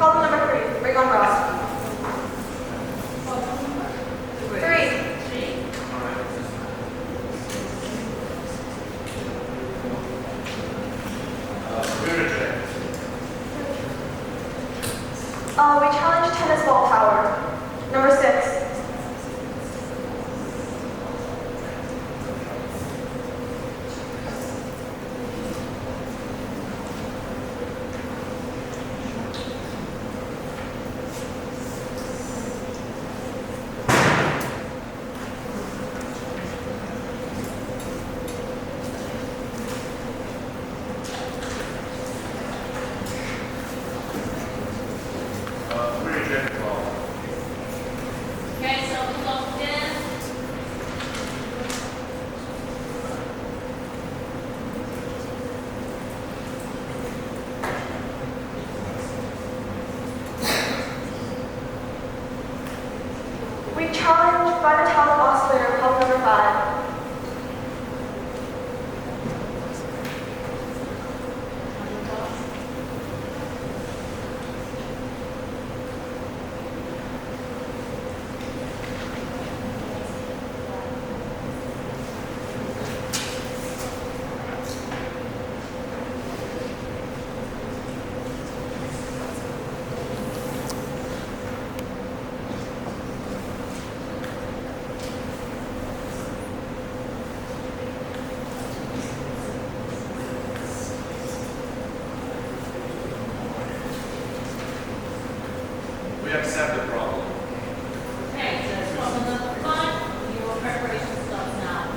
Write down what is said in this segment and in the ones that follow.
Problem number 3. Ring on Ross. 3. We challenge tennis ball power. Number 6. We challenge Bimetallic Oscillator, problem number 5. We accept the problem. Okay, so that's problem number 5. Your preparation starts now.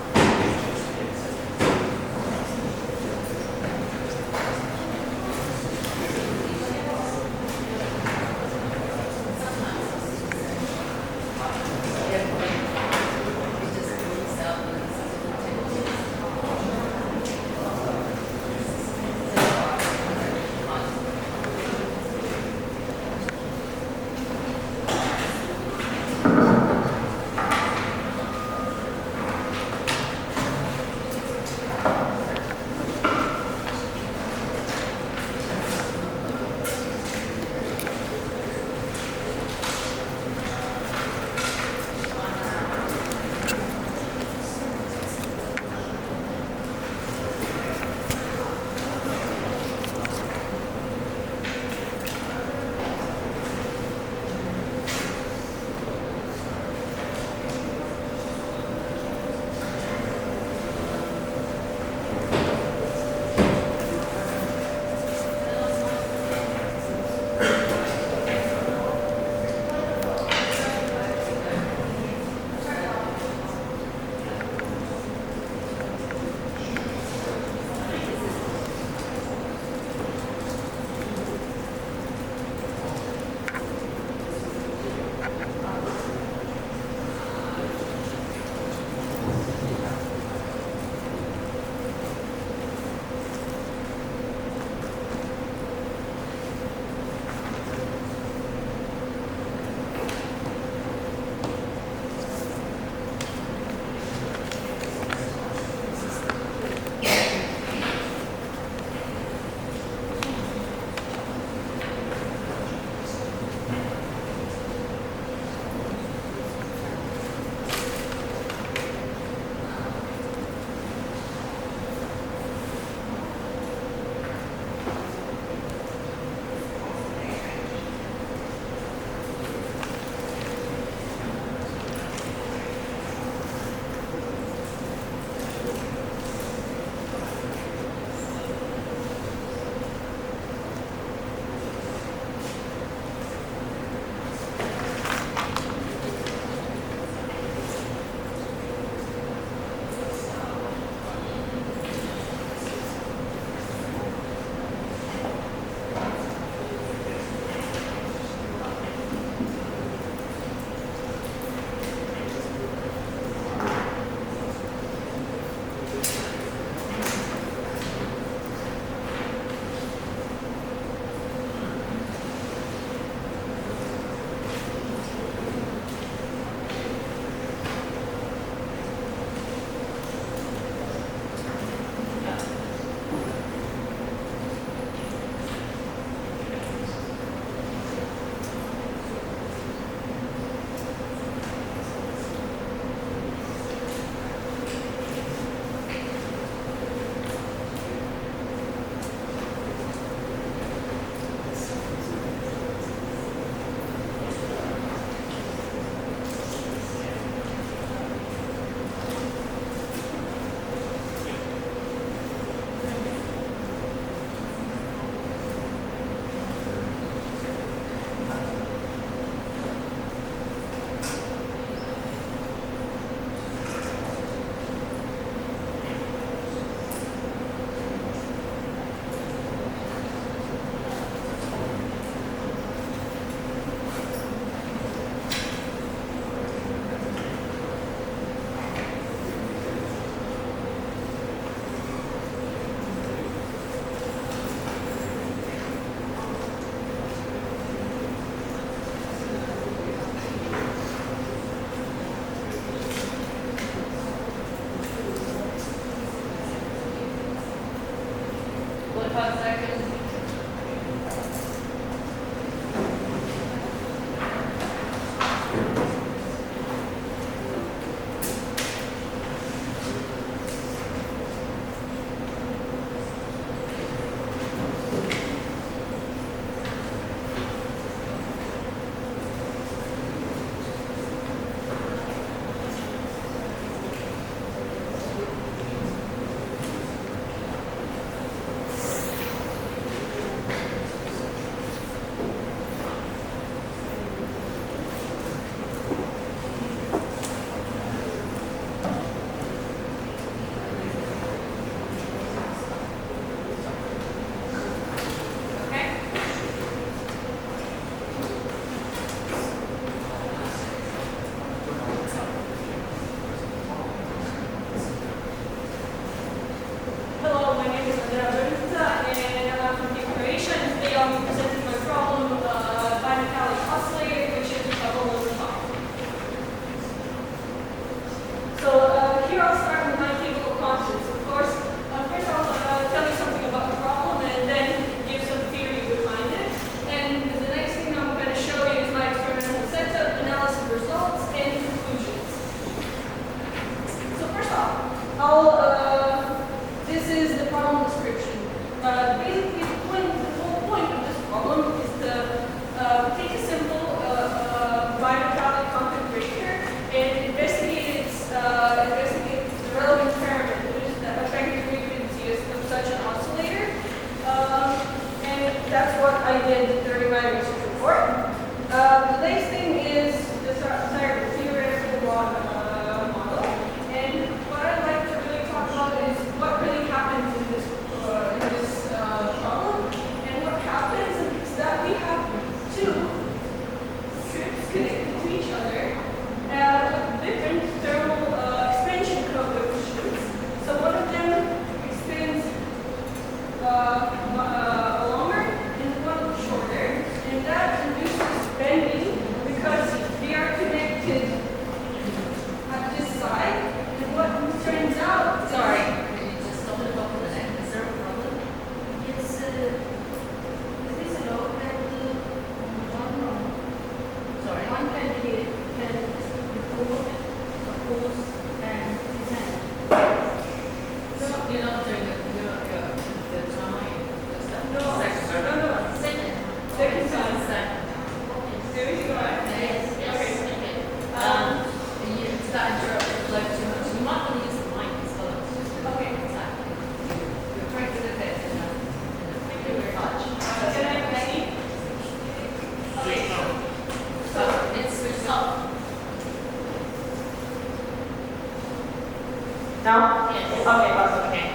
Now? Yes. Okay, awesome. Okay.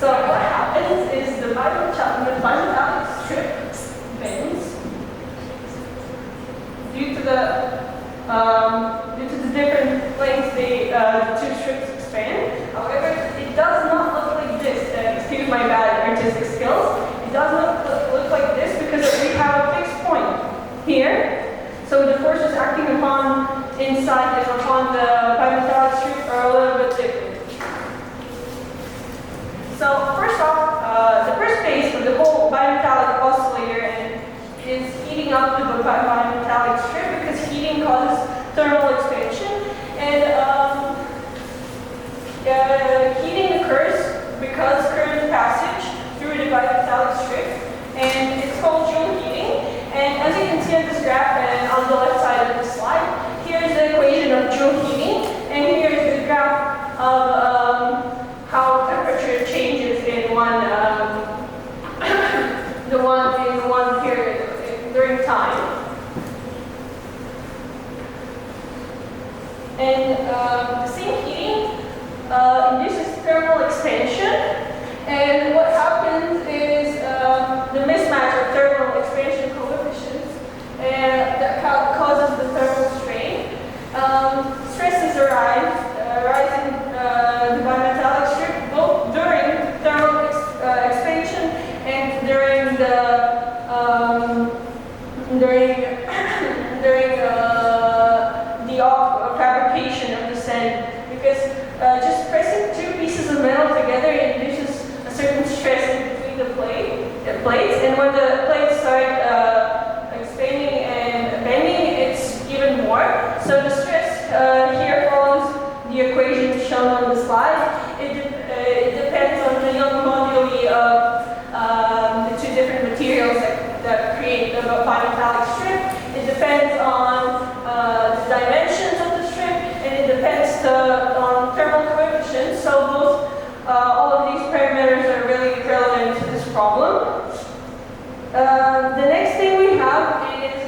So what happens is the bimetallic strip bends due to the different lengths the two strips expand. However, it does not look like this. Excuse my bad artistic skills. It does not look like this because we have a fixed point here. So the forces acting upon inside and upon the bimetallic strip are a little bit different. So first off, the first phase of the whole bimetallic oscillator is heating up the bimetallic strip because heating causes thermal expansion, and heating occurs because current passage through the bimetallic strip, and it's called Joule heating. And as you can see on this graph and on the left side of the slide, here's the equation of Joule heating, and here's the graph of how temperature changes in one period during time. And the same heating induces thermal expansion, and what happens is the mismatch of thermal expansion coefficients that causes the thermal strain. Stresses arise in the bimetallic strip both during thermal expansion and during the fabrication of the sand, because just pressing two pieces of metal together induces a certain stress in between the plates, and when the plates start expanding and bending, it's even more. So the stress here follows the equation shown on the slide. It depends on the Young moduli of the two different materials that create the bimetallic strip. It depends on the dimensions of the strip, and it depends on thermal coefficients. So all of these parameters are really relevant to this problem. The next thing we have is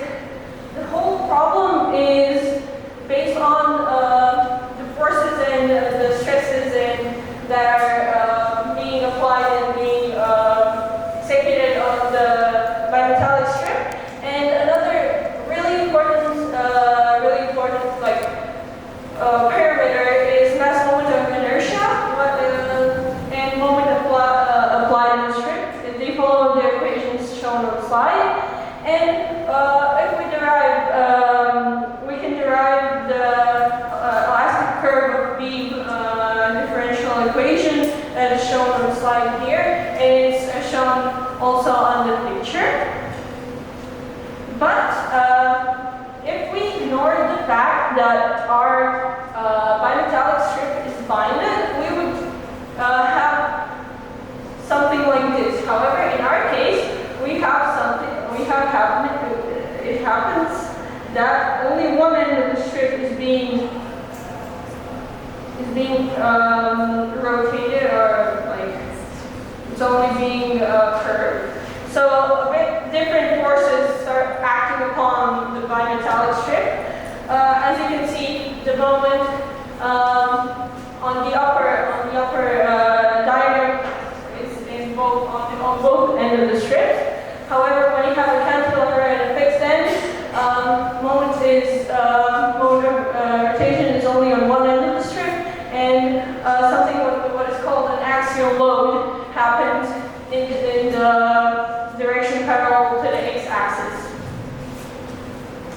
the whole problem is based on the forces and the stresses that are being applied and being executed on the bimetallic strip. And another really important parameter is mass moment of inertia and moment applied in the strip. They follow the equations shown on the slide. And if we can derive the elastic curve of beam differential equation that is shown on the slide here, and it's shown also on the picture. But if we ignore the fact that our bimetallic strip is binded, we would have something like this. However, in our case, it happens that only one end of the strip is being rotated, or like it's only being curved. So a bit different forces start acting upon the bimetallic strip. As you can see, the moment on the upper diagram is on both ends of the strip. However, when you have a cantilever and a fixed end, moment of rotation is only on one end of the strip, and something what is called an axial load happens in the direction parallel to the x-axis.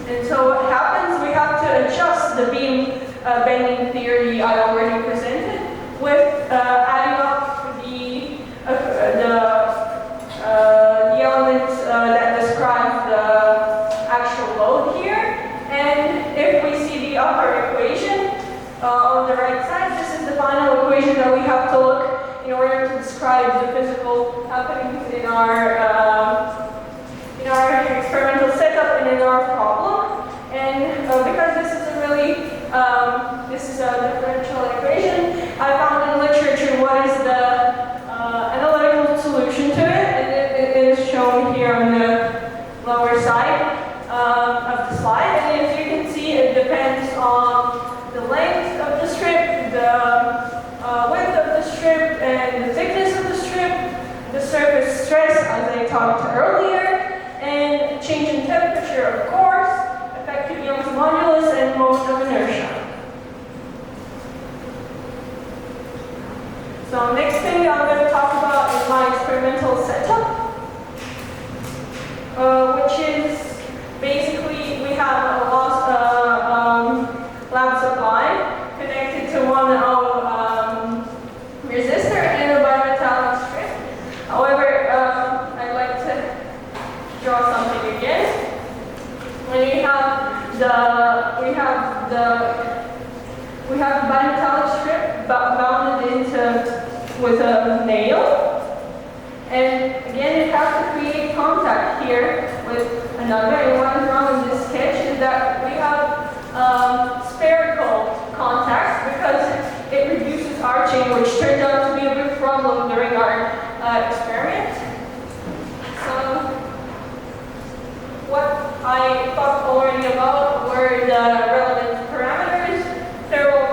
And so what happens, we have to adjust the beam bending theory I already presented with adding up the elements that describe the actual load here. And if we see the upper equation on the right side, this is the final equation that we have to look in order to describe the physical happenings in our experimental setup and in our problem. And because this is a differential equation, I found in literature what is the analytical solution to it, and it is shown here on the lower side of the slide. And as you can see, it depends on the length of the strip, the width change in temperature, of course, effective Young's modulus, and moment of inertia. So next thing I'm going to talk about is my experimental setup, which is basically we have a lab supply connected to one resistor and a bimetallic strip. However, I'd like to draw something again. When we have the bimetallic strip bounded into with a nail, and again it has to create contact here with another. And what is wrong in this sketch is that we have spherical contact because it reduces arcing, which turned out to be a big problem during our experiment. So what I talked already about were the relevant parameters: thermal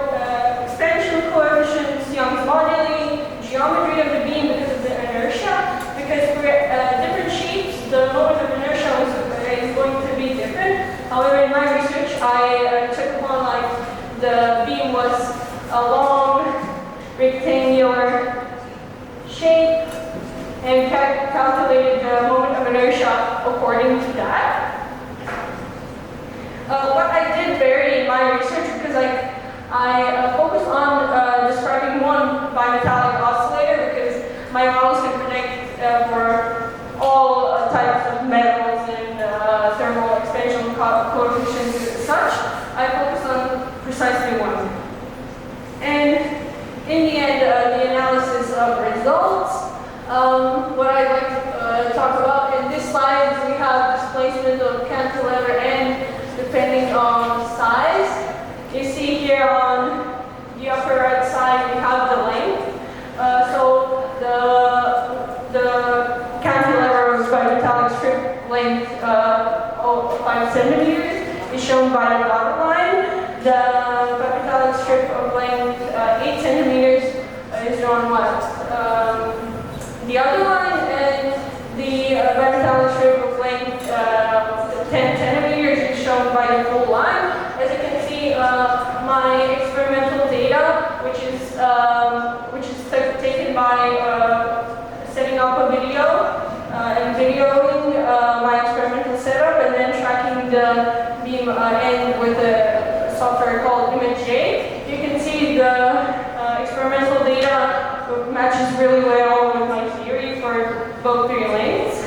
expansion coefficients, Young's moduli, geometry of the beam because of the inertia. Because for different shapes, the moment of inertia is going to be different. However, in my research, I took upon like the beam was a long rectangular shape and calculated the moment of inertia according to that. What I did vary in my research because I focused on describing one bimetallic oscillator because my models can predict for all types of metals and thermal expansion coefficients and such. I focused on precisely one. And in the end, the analysis of results. What I'd like to talk about in this slide is we have displacement of cantilever and depending on size. You see here on the upper right side we have the length. So the cantilever bimetallic strip length 5 centimeters is shown by the dotted line. The bimetallic strip of length 8 centimeters is shown left. The other line and the bimetallic strip of length 10 centimeters is shown by the full line. As you can see, my experimental data, which is taken by setting up a video and videoing my experimental setup, and then tracking the beam end with a software called Iypt. You can see the experimental data matches really well with my theory for both three lengths.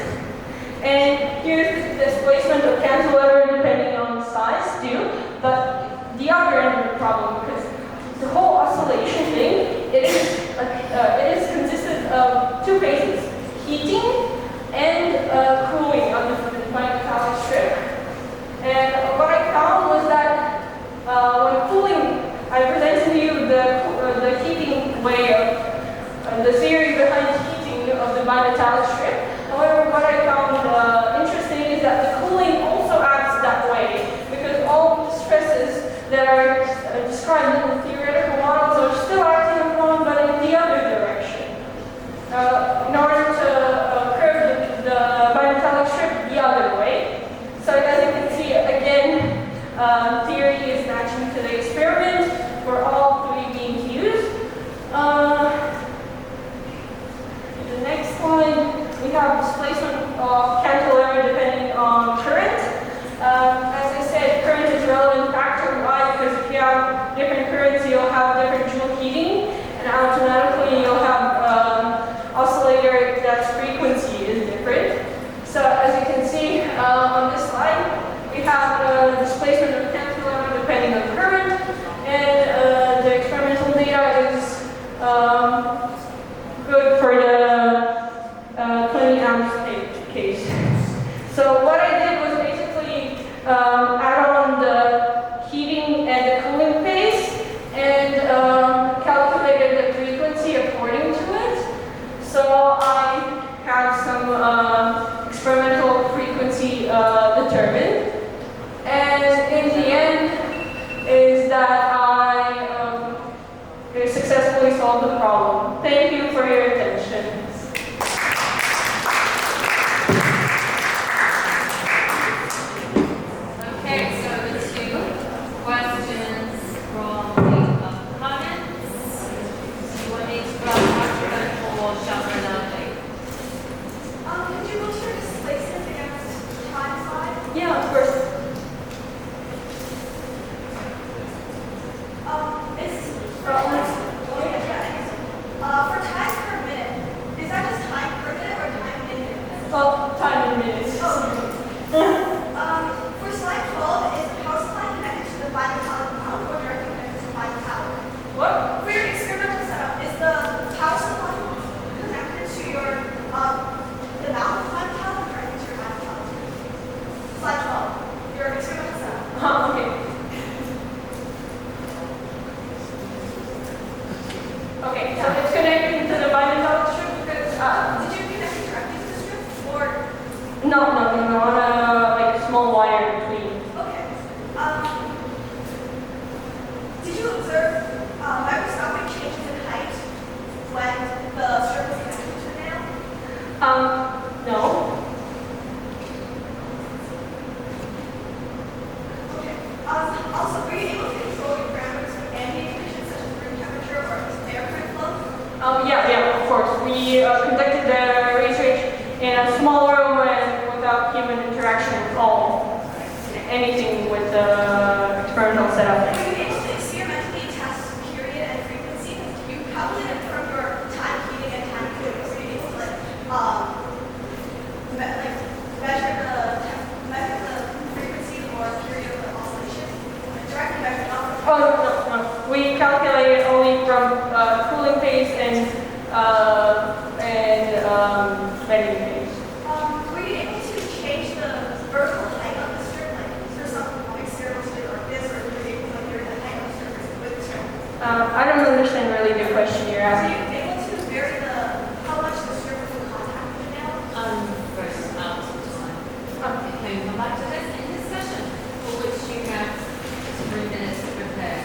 And here's the displacement of cantilever depending on the size too. But the other end of the problem, because the whole oscillation thing, it is consisted of two phases: heating and cooling on the bimetallic strip. And what I found was that when cooling, I presented to you the heating way of the theory behind heating of the bimetallic strip. However, what I found interesting is that the cooling also acts that way, because all the stresses that are described in the theoretical models are still acting upon, but in the other direction. In order to curve the bimetallic strip the other way. So as you can see, again, theory is matching to the experiment for all three being used. The next slide, we have displacement of cantilever depending on current. As I said, current is a relevant factor. Why? Because if you have different currents, you'll have different joule heating, and automatically you'll have oscillator that's frequency is different. So as you can see on this slide, we have displacement of cantilever depending on current, and the experimental data is good for the 20 amps case. So what I did was basically add on the heating and the cooling phase and calculated the frequency according to it. So I have some experimental frequency determined. And in the end, from cooling phase and venting phase. Were you able to change the vertical height of the strip? Like, for some experiments do like this, or were you able to vary the height of the strip with the strip? I don't understand really the question you're Are asking. you able to vary how much the strip will contact with the nail? Versus out of time. Okay, come back to this in discussion, for which you have 3 minutes to prepare.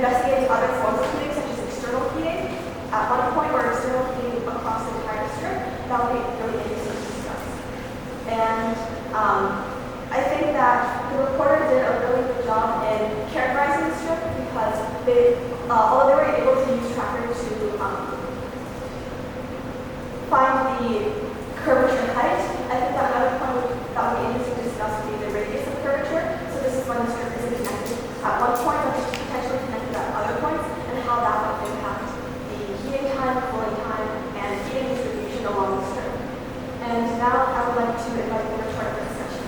investigating other forms of heating, such as external heating, at one point, or external heating across the entire strip. That would be really interesting to discuss. And I think that the reporter did a really good job in characterizing the strip because although they were able to use tracker to find the curvature and height, I think that another point that would be interesting to discuss would be the radius of curvature. So this is when the strip isn't connected at one point, but it's potentially connected at other points, and how that would impact the heating time, cooling time, and heating distribution along the strip. And now I would like to invite the reporter for discussion.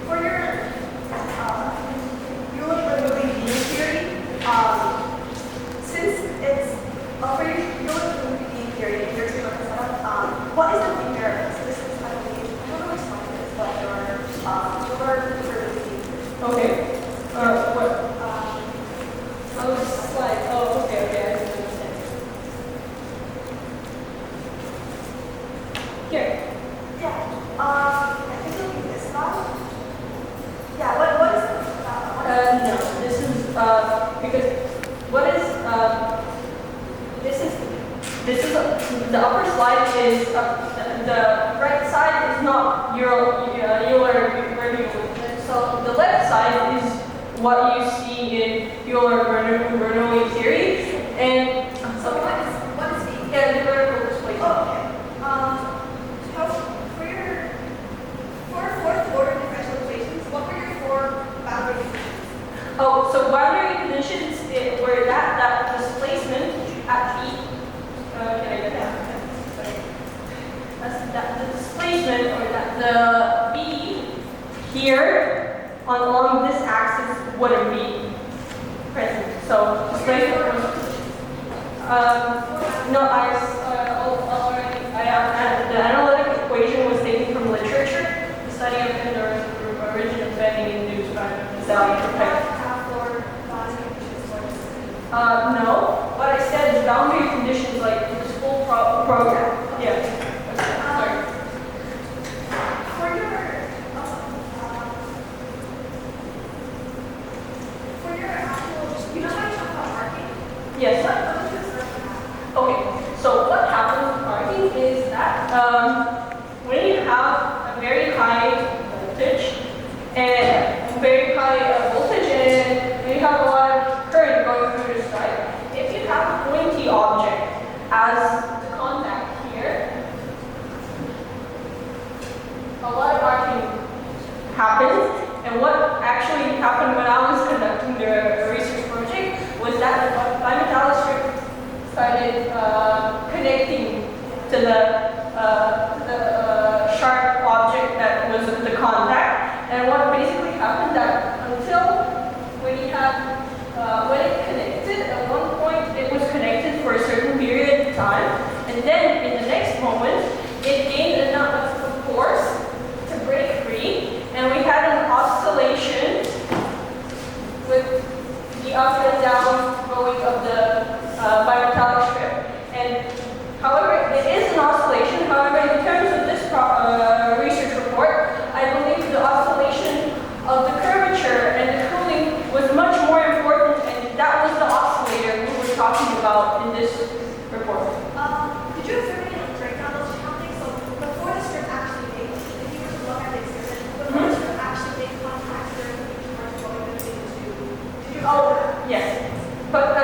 For your Euler removing beam theory, since it's for your Euler removing beam theory, and your two setup, what is the beam variable? So this is kind of the, I don't know how to explain this, but your Euler removing beam. Okay. What? Oh, this slide. Oh, okay, I understand. Here. Yeah. I think it'll be this one. Yeah. What is No, this is because what is this is the upper slide is the right side is not Euler review. So the left side is what you see in Euler-Bernoulli theory, and so what is the the vertical displacement. Oh, okay. For fourth order differential equations, what were your four boundary conditions? Oh, so boundary conditions were that displacement at P. Can I get that? Sorry. That's that the displacement, or that the B here along this axis wouldn't be present. So displacement. No, the analytic equation was taken from literature. The study of the origin of bending induced by Bimetallic effect. No, but I said the boundary conditions, like this whole program. Yeah. Okay. Sorry. For your actual, you know how you talk about marking? Yes. What is this marking? Okay. So what happens with marking is that when you have a very high voltage and you have a lot of current going through this side, if you have a pointy object as the contact here, a lot of marking happens. And what actually happened when I was conducting the research project was that the bimetallic strip started connecting to the sharp object that was the contact. And what basically happened that until when it connected, at one point it was connected for a certain period of time, and then in the next moment it gained enough force to break free, and we had an oscillation with the up and down going of the bimetallic strip. And however, it is an oscillation. However, in terms of this research report, I believe the oscillation of the curvature and the cooling was much more important, and that was the oscillator we were talking about in this report. Did you observe any breakdown of those happening? So before the strip actually made, if you were to look at the experiment, before the strip actually made contact during the charge going between the two, did you observe that? Yes, but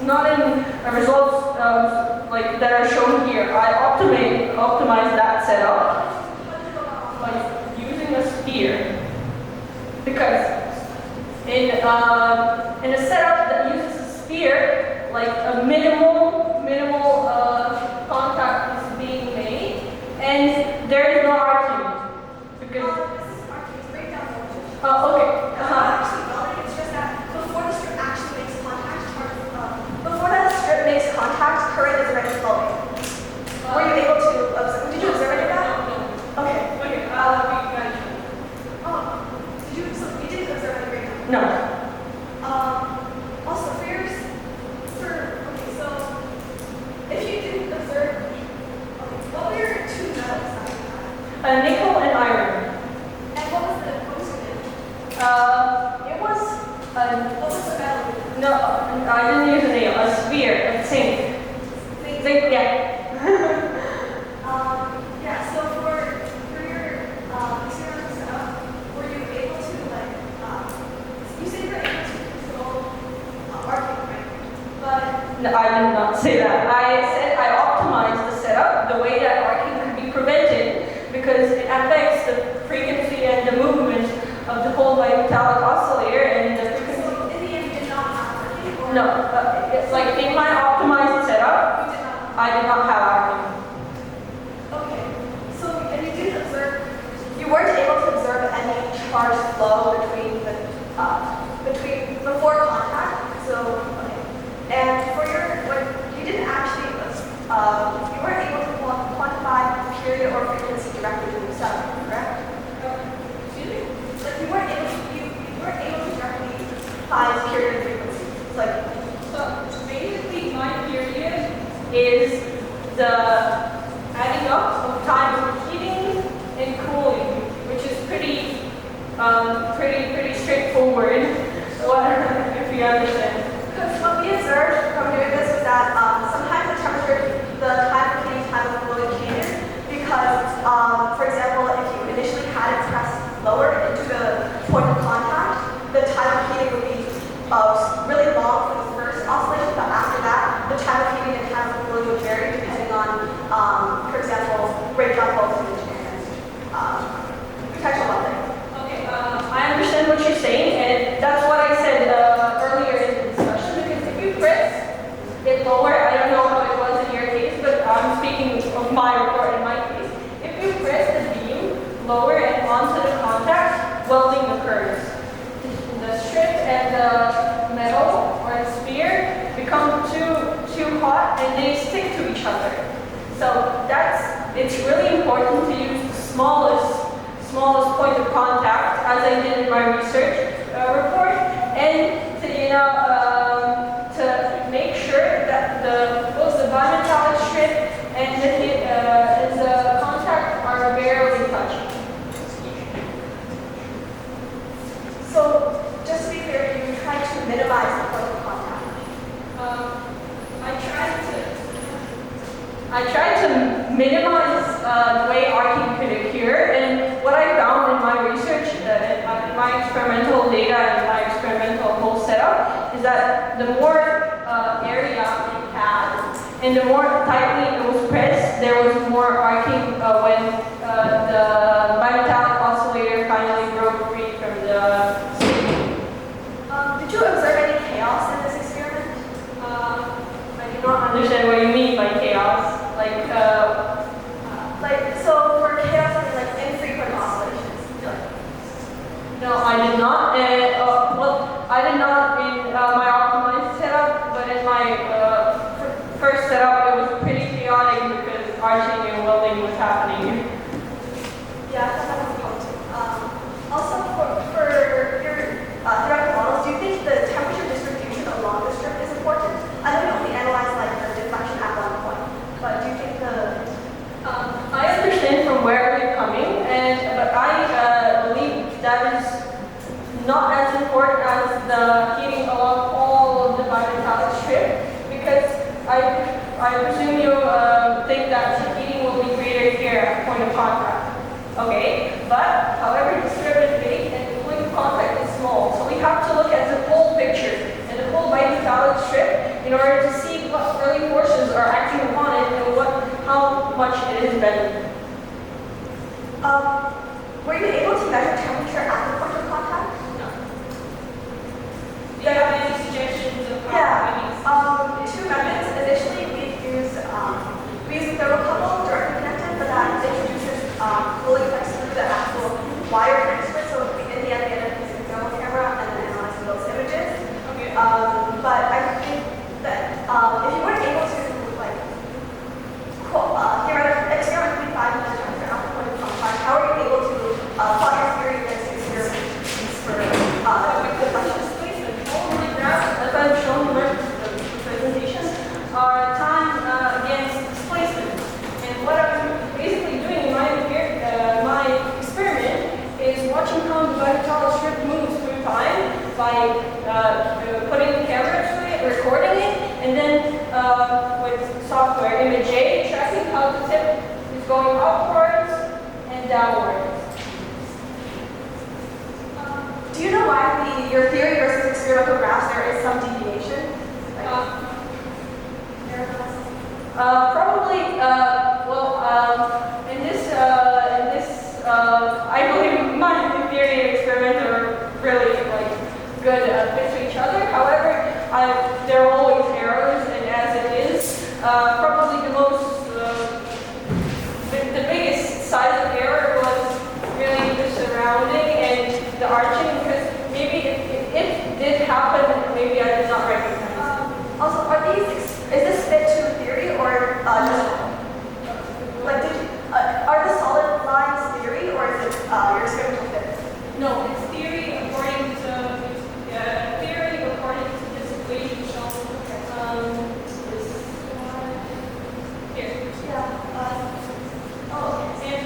not in results like that are shown here. I optimized that setup by using a sphere, because in a setup that uses a sphere, like a minimal contact is being made, and there is no argument. Oh, okay. It's not actually welding, it's just that before the strip actually makes contact, before that strip makes contact, current is already flowing. Were you able to observe? Did you observe any of that? Okay. Okay. Did you? So you didn't observe any right now? No. Also, okay, so if you didn't observe, okay, what were your two metals that you had? Nickel and iron. And what was your name? It was What was the metal? no, I didn't use a nail. A sphere, a zinc. Zinc, yeah. Yeah, so for your experiment setup, were you able to you said you were able to control arcing, right? But No, I did not say that. I said I optimized the setup the way that arcing could be prevented because it affects the frequency and the movement of the whole bimetallic oscillator and the frequency. so in the end, you did not have arcing? Or No, it's like in my optimized setup, you did not. I did not have arcing. Okay, so and you didn't observe, you weren't able to observe any charge flow between before contact. So okay, and for you didn't actually you weren't able to quantify period or frequency directly to the setup, correct? Excuse me? Like you weren't able to directly find period and frequency. It's like So basically my period is the adding up of time of heating and cooling, which is pretty straightforward. What if you understand? because what we observed from doing this was that sometimes the time of heating, time of cooling changes because, for example, if you initially had it pressed lower into the point of contact, the time of heating would be really long for the first oscillation, but after that, the time of heating and time of cooling would vary depending on, for example, breakdown voltage and potential welding. Okay, I understand what you're saying, and that's what I said earlier in the discussion, because if you press it lower, I don't know how it was in your case, but I'm speaking of my report in my case. If you press the beam lower and onto the contact, welding occurs. The strip and the metal or the sphere become too hot and they stick to each other. So it's really important to use the smallest point of contact, as I did in my research report, and to make sure that both the bimetallic strip and the contact are barely touching. So, just to be clear, you try to minimize the point of contact. I tried to minimize the way arcing could occur, and what I found in my research, in my experimental data and my experimental whole setup, is that the more area it had, and the more tightly it was pressed, there was more arcing when the bimetallic oscillator finally broke free from the spring. Did you observe any chaos in this experiment? I do not understand what you mean by chaos. So for chaos, I mean like infrequent oscillations. No, I did not. Well, I did not in my optimized setup, but in my first setup, it was pretty chaotic because arching and welding was happening. Yeah, that was a problem too. Also, for your theoretical models, do you think the temperature distribution along the strip is important? I know you only analyze like the deflection at one point, but do you think I understand from where you're coming, but I believe that is not as important as the heating along all of the bimetallic strip, because I presume you think that the heating will be greater here at point of contact. Okay, but however, the strip is big and the point of contact is small, so we have to look at the whole picture and the whole bimetallic strip in order to see what early forces are acting upon it and how much it is bending. were you able to measure temperature at the point of contact? No. Do you have any suggestions of how Yeah. Two methods. Initially, we use the thermocouple directly connected, but that introduces cooling effects through the actual wire connector. So in the end, we ended up your theory versus experimental graphs, there is some deviation. Like, Probably, I believe my theory and experiment are really like good fit to each other. However, there are always errors, and as it is, probably the biggest size of error was really the surrounding and the arching, because maybe if it did happen, maybe I did not recognize. Also, is this fit to theory or just like are the solid lines theory or is it your experimental fit? No, it's theory according to this equation shown. Here. Yeah. And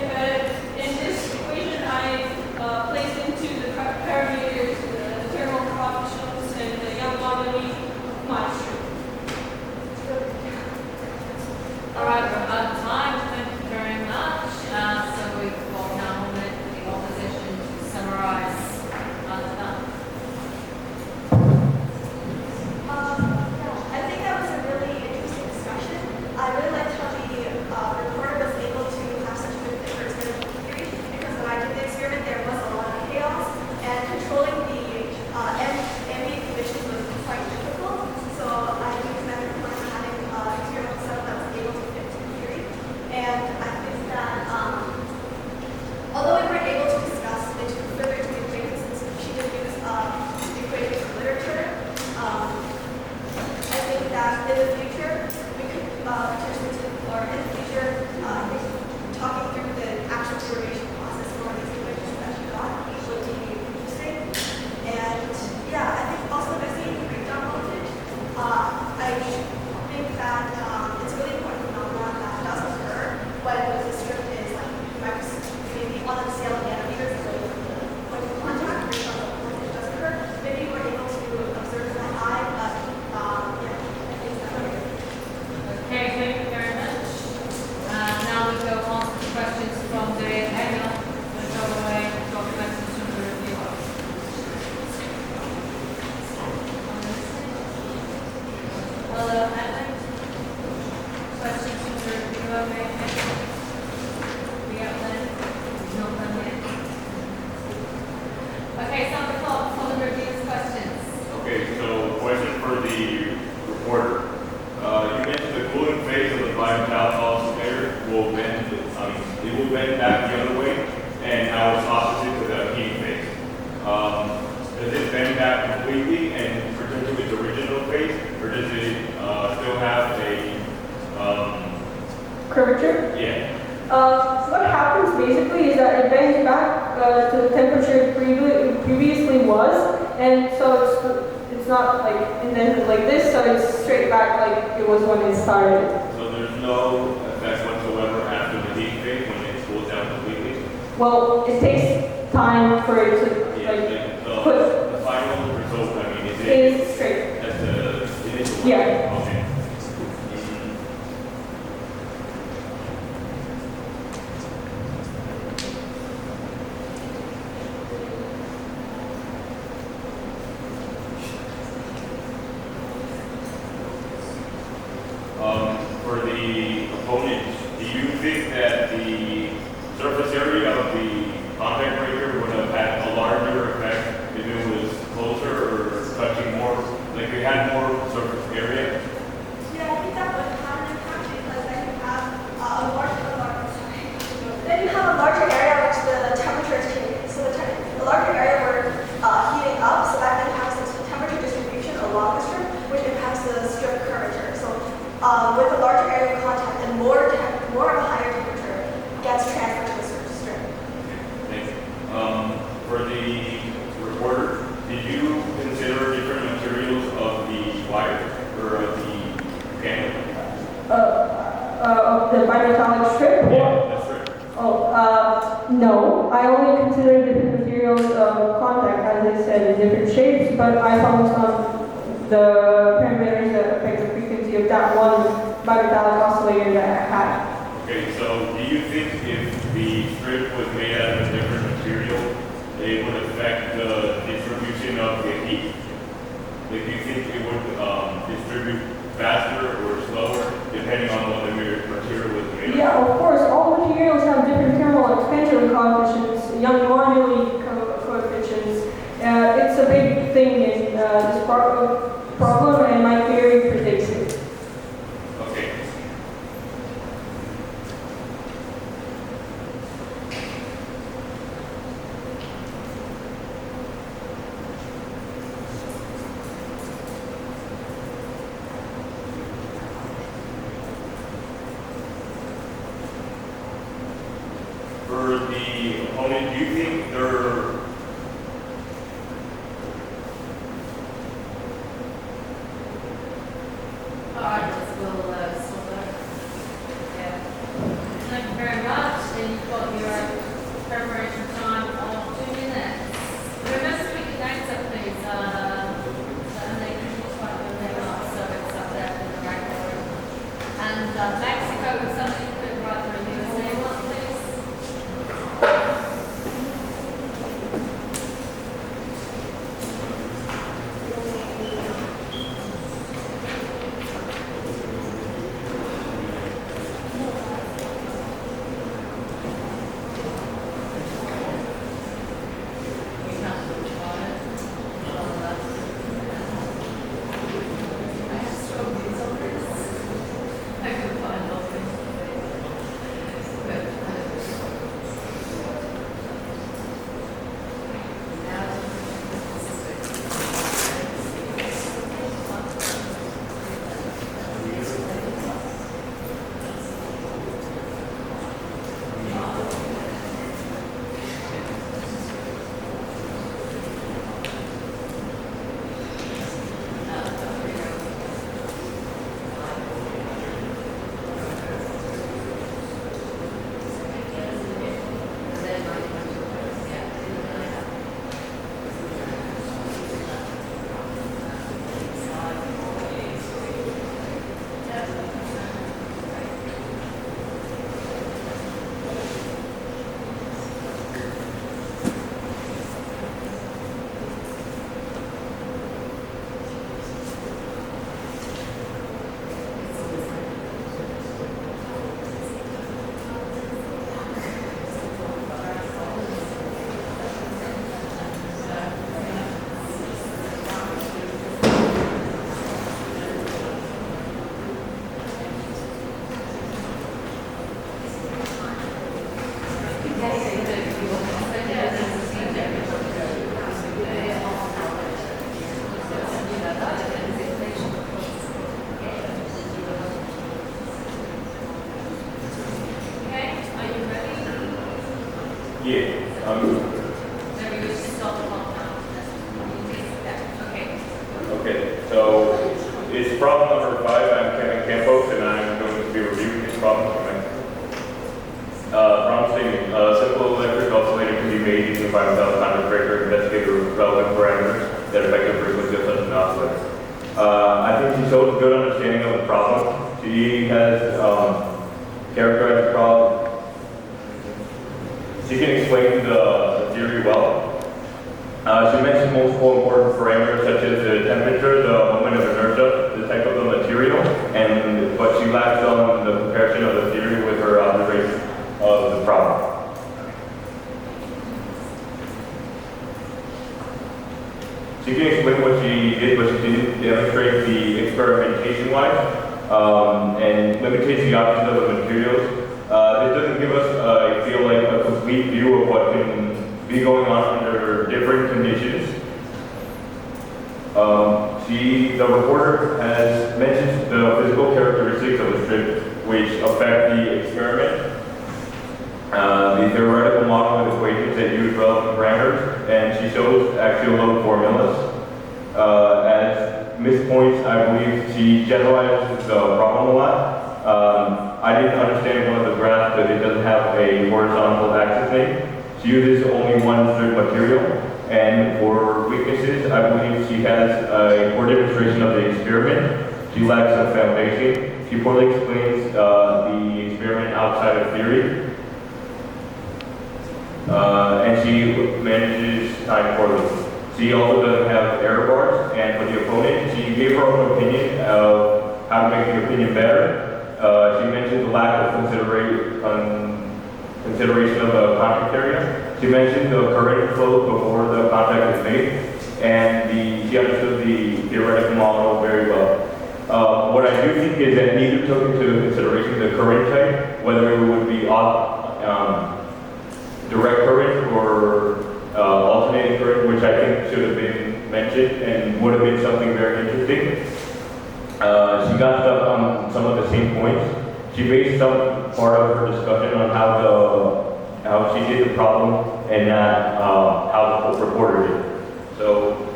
in this equation, I placed into the parameters the thermal coefficients and the Young quantity of my strip. All right, we're out of time. Thank you very much. So we will now move to the opposition to summarize that. I think that was a really interesting discussion. I really liked how the reporter was able to have such a good fit for experimental theory, because when I did the experiment, there was a lot of chaos, and controlling the ambient conditions was quite difficult. So I do commend the reporter for having experimental setup that was able to fit to theory. And I think that although we weren't able to discuss into further into the equations, since she did use equations from literature, I think that in the future we could potentially, or in the future, I think talking through the actual derivation process for these equations that she got would be interesting. And yeah, I think also investigating the breakdown voltage. I think that it's a really important phenomenon that does occur when the strip is like maybe on the scale of nanometers away from the point of contact, based on the voltage does occur. Maybe we're able to observe that eye, but yeah, I think that's very good. Okay, thank you very much. Now we go on to questions from the panel. We'll go away and talk questions from the reviewer. Hello, Heather. Questions from the reviewer, maybe? We have none? No one yet? Okay, so the call for the reviewer's questions. Okay, so question for the reporter. You mentioned the cooling phase of the bimetallic oscillator will bend, it will bend back the other way, and now it's opposite to the heating phase. Does it bend back completely and return to its original phase, or does it still have a, Curvature? yeah? So what happens basically is that it bends back to the temperature it previously was, and so it's not like indented like this, so it's straight back like it was when it started. So there's no effect whatsoever after the heating phase when it cools down completely? Well, it takes time for it to Yeah, like the put final result, I mean, is it it is straight. that's the initial one? Yeah. Okay. For the opponents, do you think that the surface area of the contact breaker would have had a larger effect if it was closer or touching more, like it had more surface area? Yeah, I think that would have an impact because then you have a larger area which the temperature is changing. So the larger area we're heating up, so that impacts the temperature distribution along the strip, which impacts the strip curvature. So with a larger area of contact and more of a higher temperature gets transferred to the surface strip. Thanks. For the reporter, did you consider different materials of the wire or of the panel? Of the bimetallic strip? Yeah, that's right. No. I only consider different materials of contact, as I said, in different shapes, but I focused on the parameters that affect the frequency of that one bimetallic oscillator that I had. Okay, so do you think if the strip was made out of a different material, it would affect the distribution of the faster or slower, depending on what the material was made of? Yeah, of course, all materials have different thermal expansion coefficients, Young-Marley coefficients. It's a big thing in this problem and my theory predicts it. Okay. For the opponent, do you think they're Alright, we'll sort that. Yeah. Thank you very much. And you've got your preparation time of 2 minutes. Remember to put your names up, please. And they can just write your name up so it's up there in the right order. And Mexico, would somebody could write their USA one, please? Okay, so it's problem number 5. I'm Kevin Campos, and I'm going to be reviewing this problem. Problem statement: simple electric oscillator can be made using Bimetallic conductor breaker investigator relevant parameters that affect the frequency of such an oscillator. I think she showed a good understanding of the problem. She has characterized the problem. She can explain the theory well. She mentioned multiple important parameters such as the temperature, the moment of inertia, the type of the material, but she lacks on the comparison of the theory with her observation of the problem. She can explain what she did, but she didn't demonstrate the experimentation-wise, and limitates the options of the materials. This doesn't give us, I feel like, a complete view of what can be going on under different conditions. The reporter has mentioned the physical characteristics of the strip which affect the experiment. The theoretical model with equations that use relevant parameters, and she shows axial load formulas. As Ms. Points, I believe she generalizes the problem a lot. I didn't understand one of the graphs that it doesn't have a horizontal axis name. She uses only one strip material, and for weaknesses, I believe she has a poor demonstration of the experiment. She lacks a foundation. She poorly explains the experiment outside of theory. And she manages time poorly. She also doesn't have error bars, and for the opponent, she gave her own opinion of how to make the opinion better. She mentioned the lack of consideration of the contract area. She mentioned the current flow before the contract is made, and she understood the theoretical model very well. What I do think is that neither took into consideration the current type, whether it would be direct current or alternating current, which I think should have been mentioned and would have been something very interesting. She got stuck on some of the same points. She based some part of her discussion on how she did the problem and not how the reporter did. So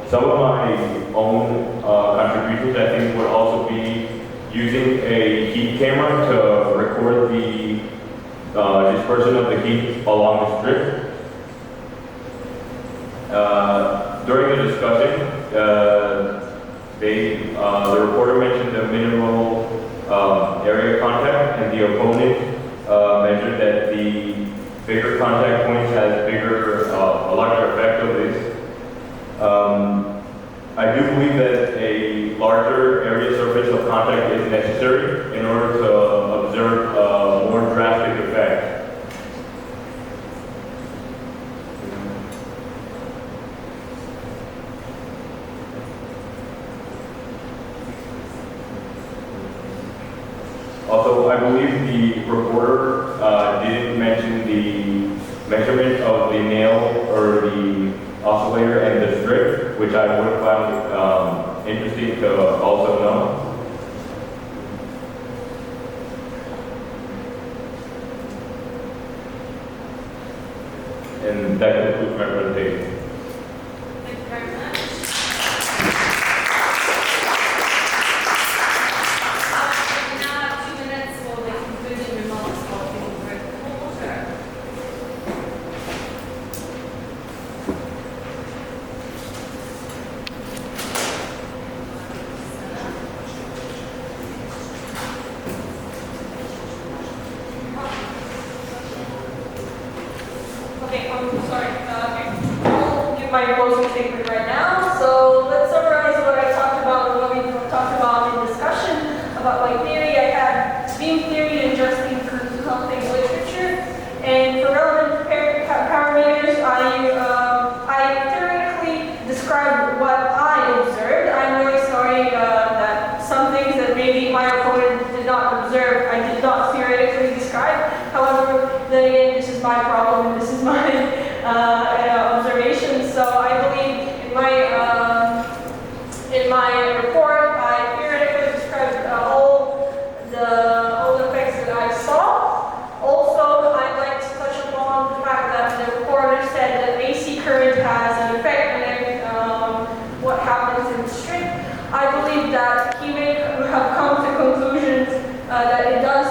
some of my own contributions, I think, would also be using a heat camera to record the dispersion of the heat along the strip. During the discussion, the reporter mentioned the minimal area contact, and the opponent measured that the bigger contact points has a larger effect of this. I do believe that a larger area surface of contact is necessary in order to observe a more drastic effect. Also, I believe the reporter didn't mention the measurement of the nail or the oscillator and the strip, which I would have found interesting to also know. And that concludes my presentation. Thank you very much. We now have 2 minutes for the concluding remarks of the reporter. Okay, I'm sorry. I'll give my closing statement right now. So let's summarize what I talked about and what we talked about in discussion about my theory. I had beam theory and adjusting consulting literature. And for relevant parameters, I theoretically described what I observed. I'm really sorry that some things that maybe my opponent did not observe, I did not theoretically describe. However, then again, this is my problem and this is my observation. So I believe in my report, I theoretically described all the effects that I saw. Also, I'd like to touch upon the fact that the reporter said that AC current has an effect on what happens in the strip. I believe that he may have come to conclusions that it does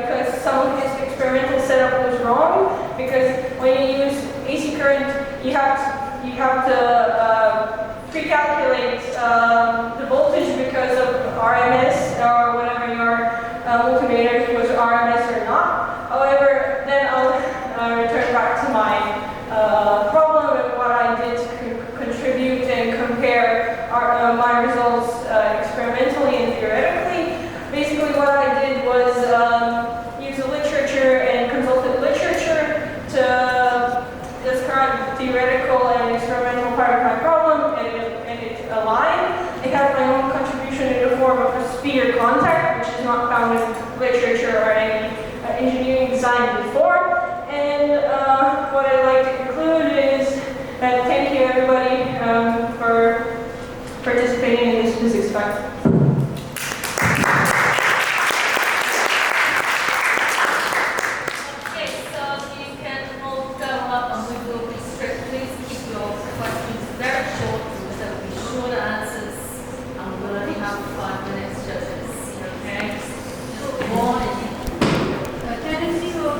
because some of his experimental setup was wrong. Because when you use AC current, you have to pre-calculate the voltage because of RMS or whatever your multimeter was RMS or not. However, then I'll return back to my problem and what I did to contribute and compare my results experimentally and theoretically. Basically, what I did was use the literature and consulted literature to describe the theoretical and experimental part of my problem, and it aligned. I had my own contribution in the form of a speeder contact, which is not found in literature or any engineering design before. And what I'd like to conclude is that thank you everybody for participating in this physics fact. Tendency of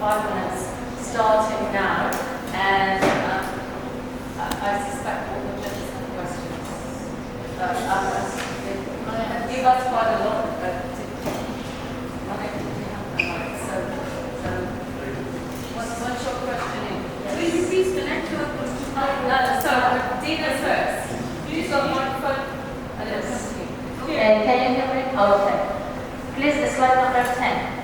5 minutes starting now, and I suspect all the judges have questions. You got quite a lot, but what's your questioning? Will you please connect to a so Dina's first. Use your microphone and it'll come to you. Can you hear me? Oh, okay. Please, slide number 10.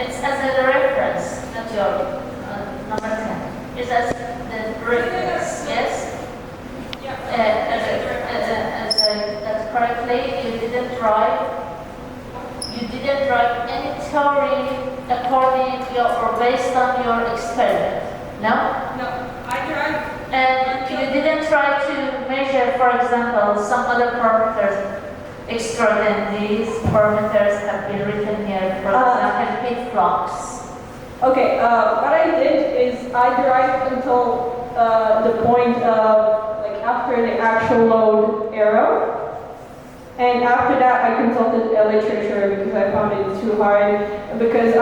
It's as a reference, not your number 10. It's as the reference, yes? Yeah. As I got correctly, you didn't write any theory according to your or based on your experiment. No? No, I tried. And you didn't try to measure, for example, some other parameters extra than these parameters have been written here, for example, heat flux. Okay, what I did is I derived until the point of like after the actual load arrow. And after that, I consulted literature because I found it too hard. Because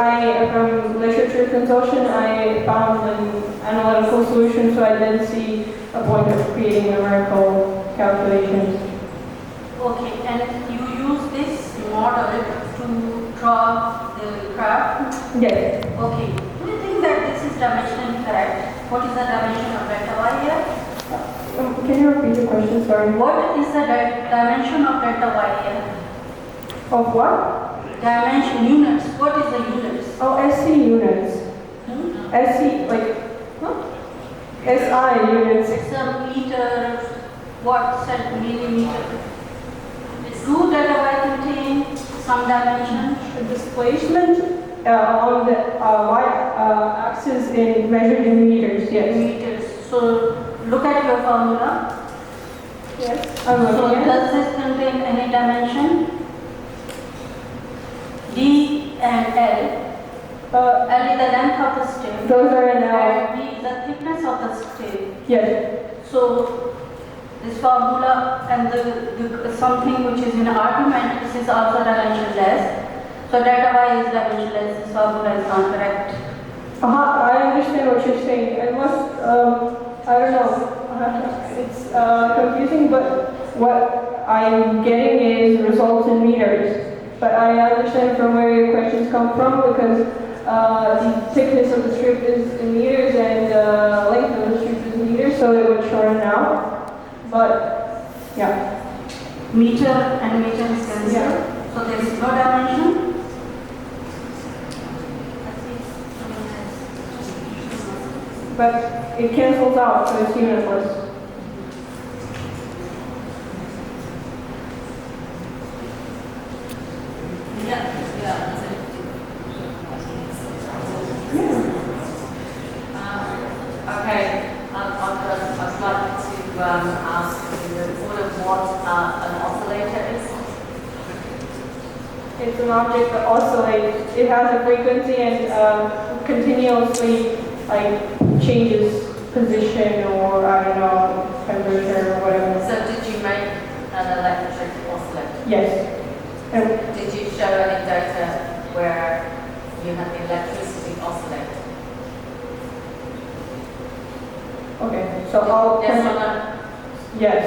from literature consultation, I found an analytical solution, so I didn't see a point of creating numerical calculations. Okay, and you use this model to draw the graph? Yes. Okay. Do you think that this is dimensionally correct? What is the dimension of delta y here? Can you repeat the question, sorry? What is the dimension of delta y here? Of what? Dimension units. What is the units? Oh, SC units. SC, like, SI units. It's a meter, what, centimeter? Do delta y contain some dimension? The displacement on the y-axis is measured in meters, yes. Meters. So look at your formula. Yes, I'm So looking at it. does this contain any dimension? D and L. L is the length of the stem. Those are in And D is the thickness of the stem. yes. So this formula and the something which is in argument, this is also dimensionless. So delta y is dimensionless. This formula is not correct. I understand what you're saying. I must, I don't know. It's confusing, but what I'm getting is results in meters. But I understand from where your questions come from because the thickness of the strip is in meters and the length of the strip is in meters, so it would shorten out. But yeah. Meter and meter is cancelled. Yeah. So there is no dimension. But it cancels out, so it's unitless. Okay, I'd like to ask you what an oscillator is. It's an object that oscillates. It has a frequency and continuously changes position or I don't know, temperature or whatever. So did you make an electric oscillator? Yes. And Did you show any data where you had the electricity oscillate? okay, so I'll Yes or no? yes.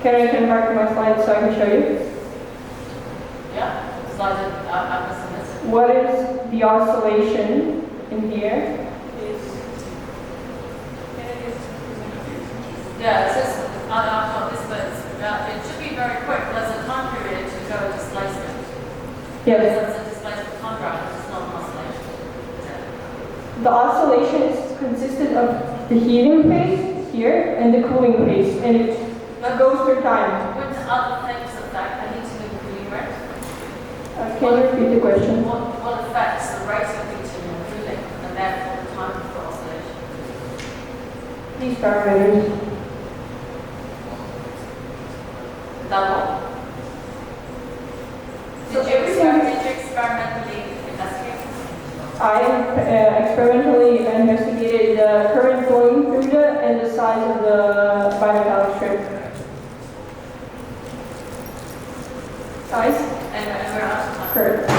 Can I turn back to my slides so I can show you? Yeah, slide it, I must have missed it. What is the oscillation in here? Yeah, it says, I've got this, but it should be very quick. There's a time period to go displacement. Yes. There's a displacement contract, it's not an oscillation. The oscillation is consisted of the heating phase here and the cooling phase, and it goes through time. Which other things affect the heating and cooling rate? Can you repeat the question? What affects the rate of heating and cooling, and therefore the time for oscillation? These parameters. Double. Did you experimentally investigate? I experimentally investigated the current flowing through and the size of the bimetallic strip. Size? And curve.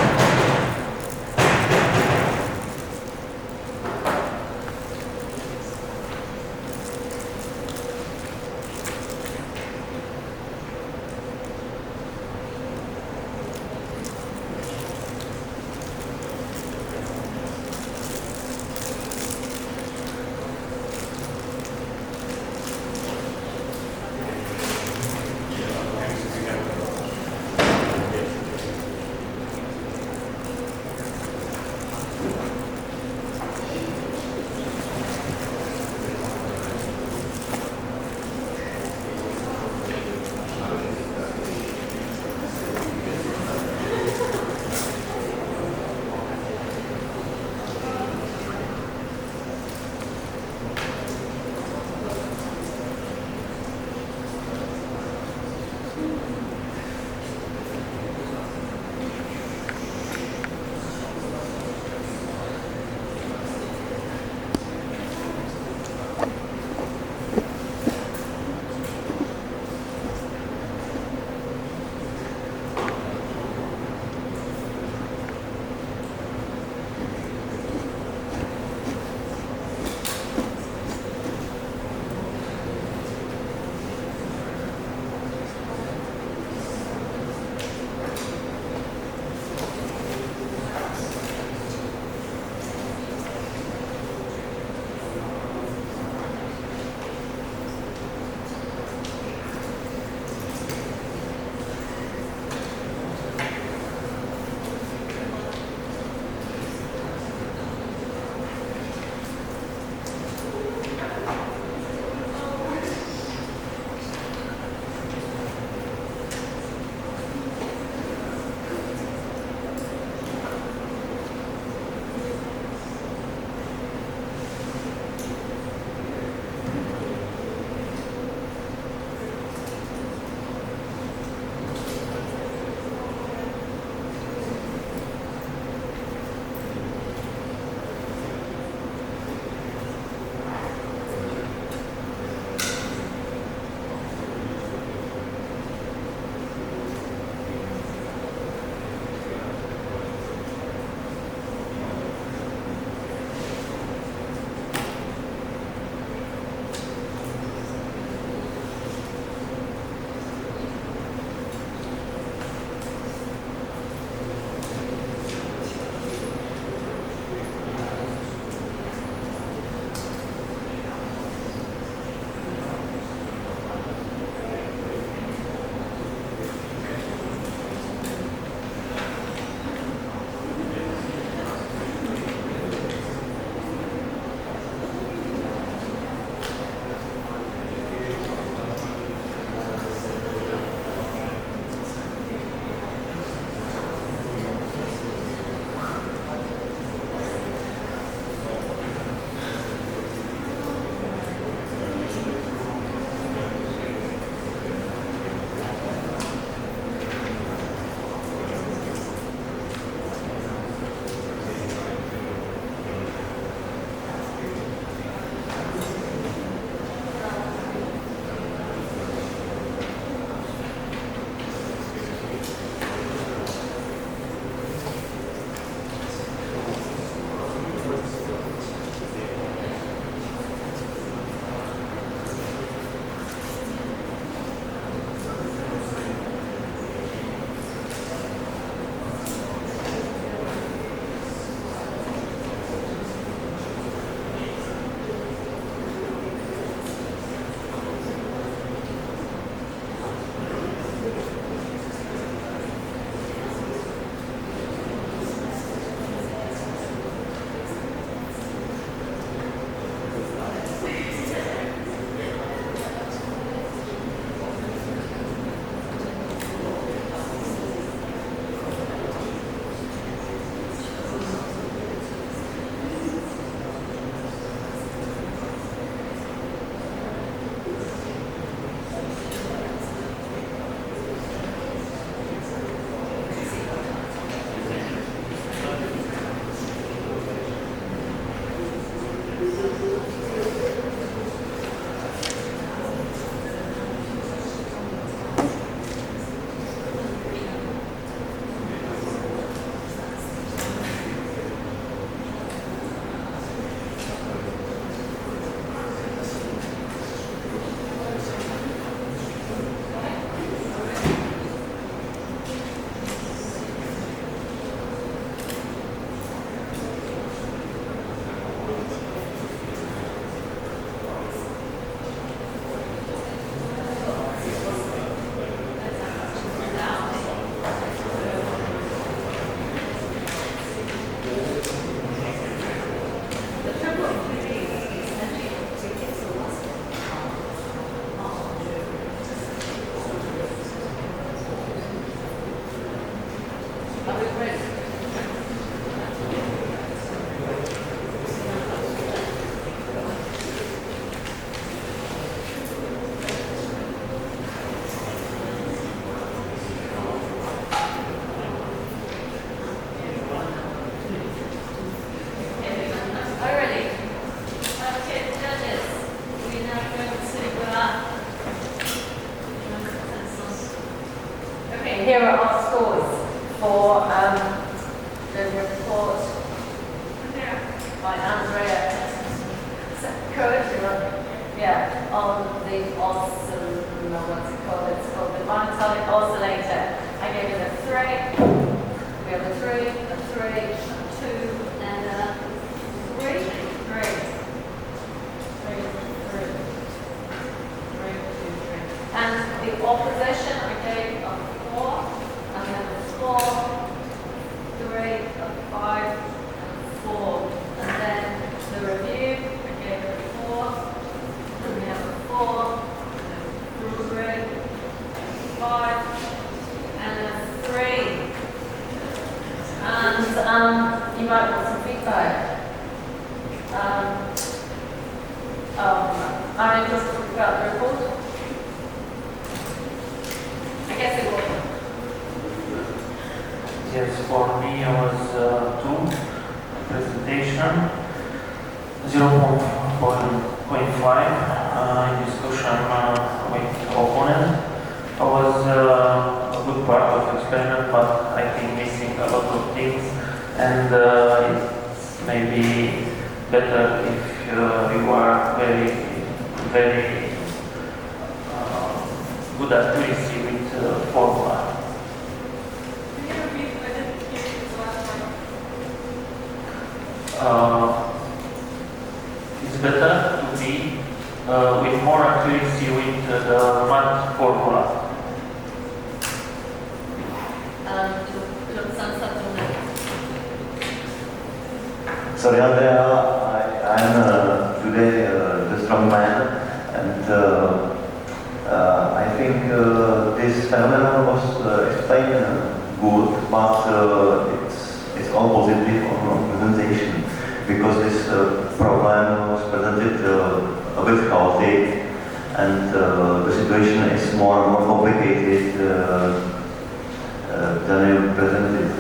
3, a 5, and a 4. And then the review, I gave it a 4. And we have a 4, and a 3, 5, and a 3. And you might want some feedback. Are you just talking about the report? I guess it will. Yes, for me it was 2 presentation, 0.5 in discussion with opponent. It was a good part of the experiment, but I think missing a lot of things, and it's maybe better if you are very good accuracy with formula. It's better to be with more accuracy with the math formula. Sorry, Andrea, I am today the strong man, and I think this phenomenon was explained good, but it's all positive on presentation, because this problem was presented a bit chaotic, and the situation is more complicated than you presented.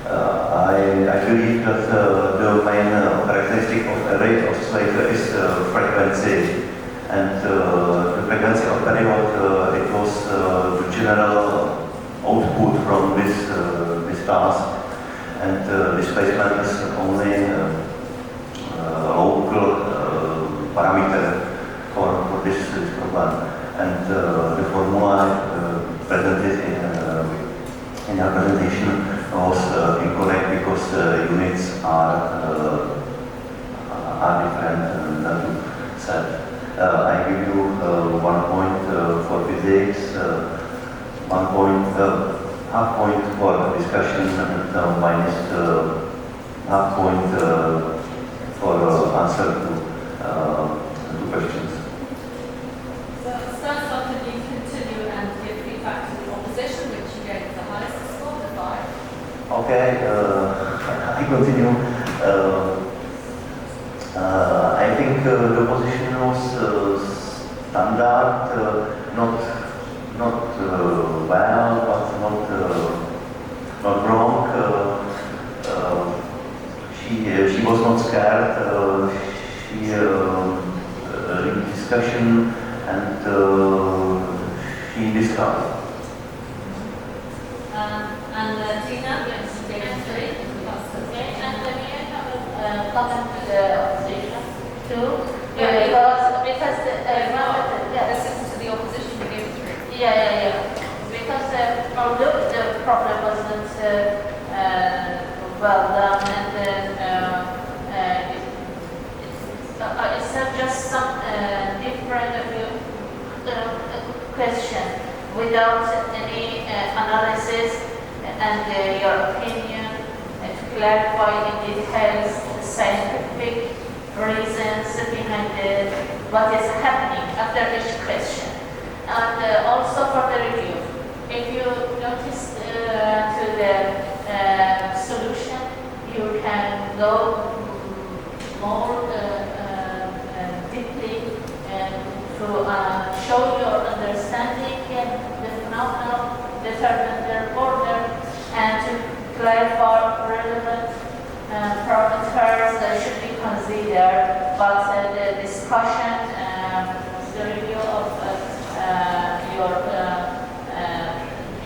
I believe that the main characteristic of a rate oscillator is frequency, and the frequency of period it was the general output from this task, and displacement is only local parameter for this problem, and the formula presented in our presentation was incorrect, because units are different than you said. I give you 1 point for physics, 1 point, half point for discussion, and minus half point for answer to questions. So first off, can you continue and give feedback to the opposition, which you gave the highest score, the 5? Okay, I continue. I think the position was standard, not well, but not wrong. She was not scared. She read discussion, and she discussed. And Tina, yes, Stage 3. Okay, and then we have a comment to the opposition too. Because Listen to the opposition, we gave it 3. yeah. Because although the problem wasn't well done, and then it's not just some different question without any analysis and your opinion to clarify in details the scientific reasons behind what is happening after each question. And also for the review, if you notice to the solution, you can go more deeply to show your understanding and the phenomenon, determine their order, and to clarify relevant parameters that should be considered. But the discussion, the review of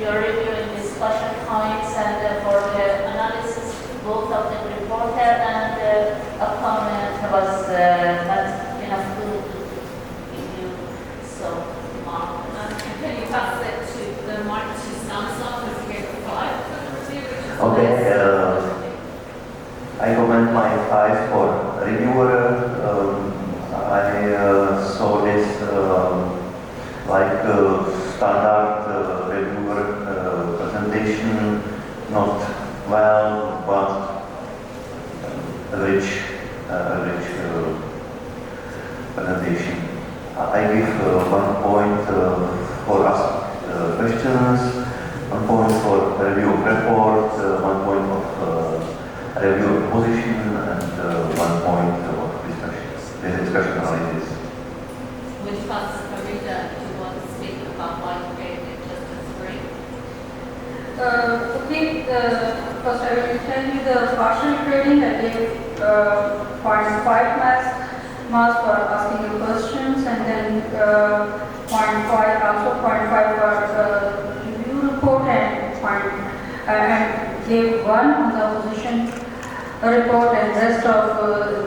your review and discussion points, and for the analysis both of the reporter and the opponent was not enough to give you so mark. Can you pass it to the mark to Stanislav, because he gave it 5 for the review, which is Okay, I comment my 5 for reviewer. I saw this like standard reviewer presentation, not well round one average presentation. I give 1 point for ask questions, 1 point for review of report, 1 point of review of position, and 1 point of discussion analysis. Which passes for Rita to want to speak about why you gave it just as three? Okay, first I will tell you the partial grading. I gave 0.5 marks for asking you questions, and then 0.5 also 0.5 for review report, and gave 1 on the opposition report, and rest of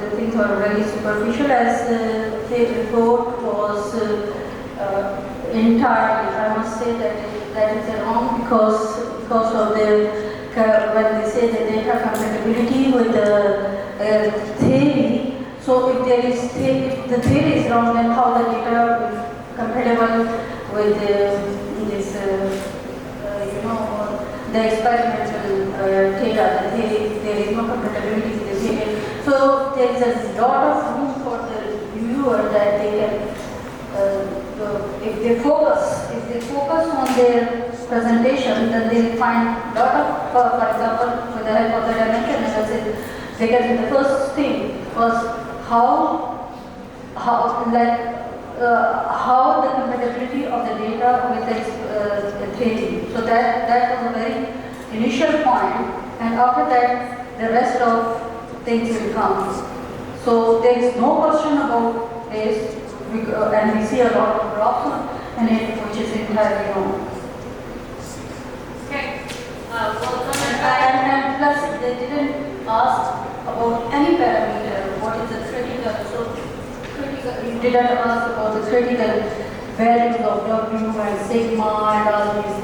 the things were very superficial, as the report was entirely, I must say that is wrong, because of the when they say the data compatibility with the theory. So if the theory is wrong, then how the data is compatible with this the experimental data? There is no compatibility with the theory. So there is a lot of room for the viewer that they can, if they focus on their presentation, then they will find a lot of, for example, with the help of the dimension analysis, because the first thing was how the compatibility of the data with the theory. So that was a very initial point, and after that the rest of things will come. So there is no question about this, and we see a lot of drops in it, which is entirely wrong. Okay. And plus they didn't ask about any parameter, what is the critical, you didn't ask about the critical values of W and sigma and all these